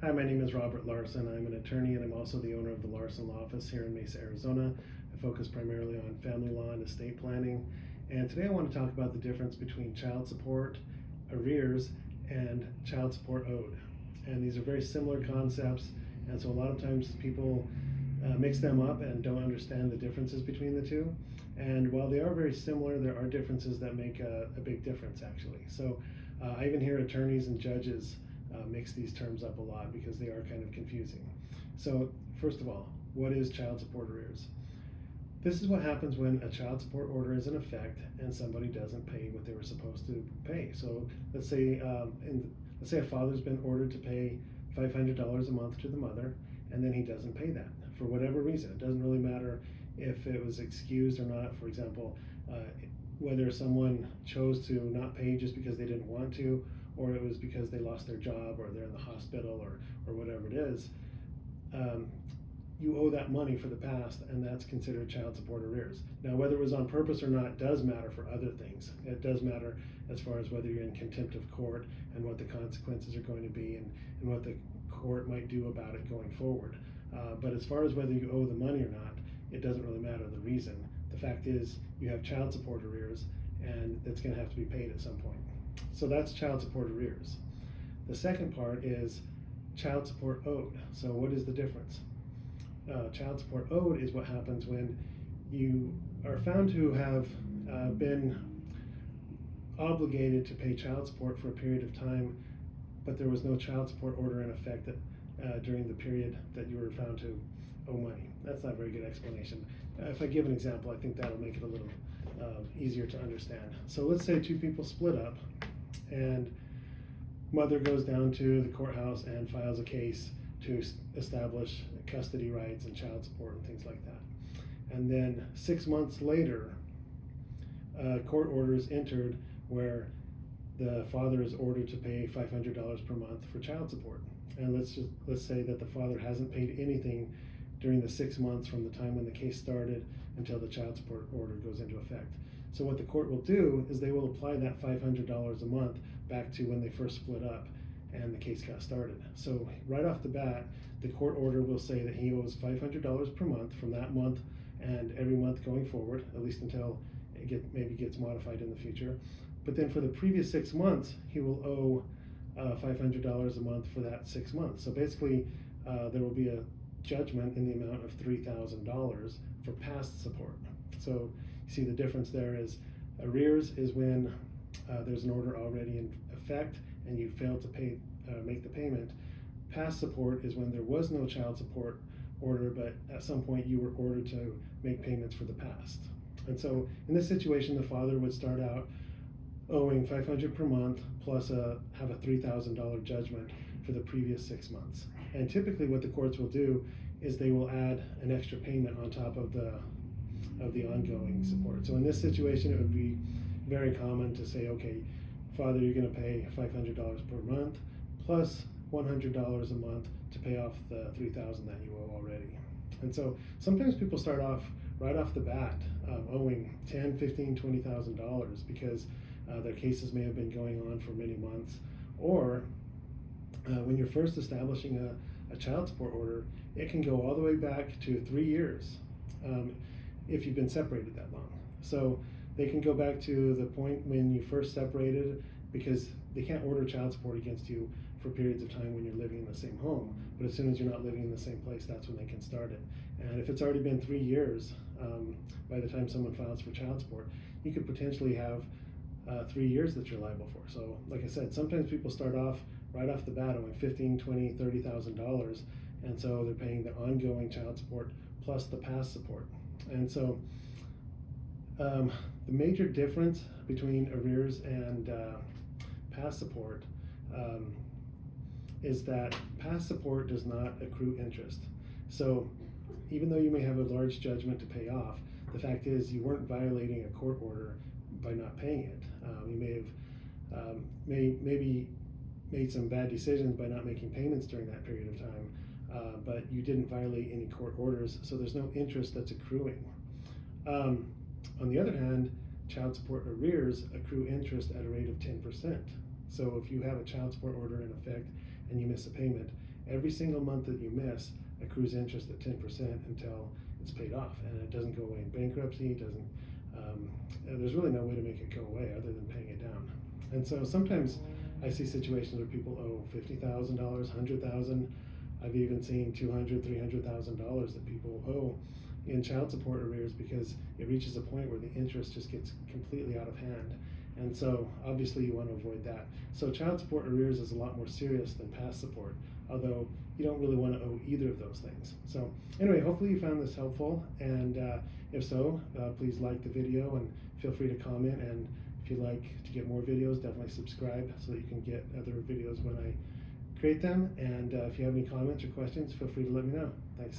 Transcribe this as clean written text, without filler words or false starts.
Hi, my name is Robert Larson. I'm an attorney and I'm also the owner of the Larson Law Office here in Mesa, Arizona. I focus primarily on family law and estate planning. And today I want to talk about the difference between child support, arrears, and child support owed. And these are very similar concepts, and so a lot of times people mix them up and don't understand the differences between the two. And while they are very similar, there are differences that make a big difference actually. So I even hear attorneys and judges mix these terms up a lot because they are kind of confusing. So first of all, what is child support arrears? This is what happens when a child support order is in effect and somebody doesn't pay what they were supposed to pay. So let's say a father's been ordered to pay $500 a month to the mother, and then he doesn't pay that for whatever reason. It doesn't really matter if it was excused or not. For example, whether someone chose to not pay just because they didn't want to, or it was because they lost their job, or they're in the hospital, or whatever it is. You owe that money for the past, and that's considered child support arrears. Now, whether it was on purpose or not does matter for other things. It does matter as far as whether you're in contempt of court and what the consequences are going to be, and what the court might do about it going forward. But as far as whether you owe the money or not, it doesn't really matter the reason. The fact is you have child support arrears, and it's going to have to be paid at some point. So that's child support arrears. The second part is child support owed. So what is the difference? Child support owed is what happens when you are found to have been obligated to pay child support for a period of time, but there was no child support order in effect during the period that you were found to owe money. That's not a very good explanation. If I give an example, I think that'll make it a little easier to understand. So let's say two people split up, and mother goes down to the courthouse and files a case to establish custody rights and child support and things like that. And then 6 months later, court order is entered where the father is ordered to pay $500 per month for child support. And let's say that the father hasn't paid anything during the 6 months from the time when the case started until the child support order goes into effect. So what the court will do is they will apply that $500 a month back to when they first split up and the case got started. So right off the bat, the court order will say that he owes $500 per month from that month and every month going forward, at least until it maybe gets modified in the future. But then for the previous 6 months, he will owe $500 a month for that 6 months. So basically, there will be a judgment in the amount of $3,000 for past support. So you see the difference there is arrears is when there's an order already in effect and you failed to make the payment. Past support is when there was no child support order, but at some point you were ordered to make payments for the past. And so in this situation, the father would start out owing $500 per month plus have a $3,000 judgment for the previous 6 months. And typically what the courts will do is they will add an extra payment on top of the ongoing support. So in this situation, it would be very common to say, okay, father, you're going to pay $500 per month plus $100 a month to pay off the $3,000 that you owe already. And so sometimes people start off right off the bat owing $10,000, $15,000, $20,000 because their cases may have been going on for many months, or when you're first establishing a child support order, it can go all the way back to 3 years if you've been separated that long. So they can go back to the point when you first separated, because they can't order child support against you for periods of time when you're living in the same home. But as soon as you're not living in the same place, that's when they can start it. And if it's already been 3 years by the time someone files for child support, you could potentially have 3 years that you're liable for. So like I said, sometimes people start off right off the bat owing $15,000, $20,000, $30,000, and so they're paying the ongoing child support plus the past support. And so the major difference between arrears and past support is that past support does not accrue interest. So even though you may have a large judgment to pay off, the fact is you weren't violating a court order by not paying it. You may have maybe made some bad decisions by not making payments during that period of time, but you didn't violate any court orders, so there's no interest that's accruing. On the other hand, child support arrears accrue interest at a rate of 10%. So if you have a child support order in effect and you miss a payment, every single month that you miss accrues interest at 10% until it's paid off, and it doesn't go away in bankruptcy. It doesn't. There's really no way to make it go away other than paying it down. And so sometimes I see situations where people owe $50,000, $100,000. I've even seen $200,000, $300,000 that people owe in child support arrears because it reaches a point where the interest just gets completely out of hand. And so obviously you want to avoid that. So child support arrears is a lot more serious than past support, although you don't really want to owe either of those things. So anyway, hopefully you found this helpful, and if so, please like the video and feel free to comment, and if you'd like to get more videos, definitely subscribe so that you can get other videos when I create them. And if you have any comments or questions, feel free to let me know. Thanks.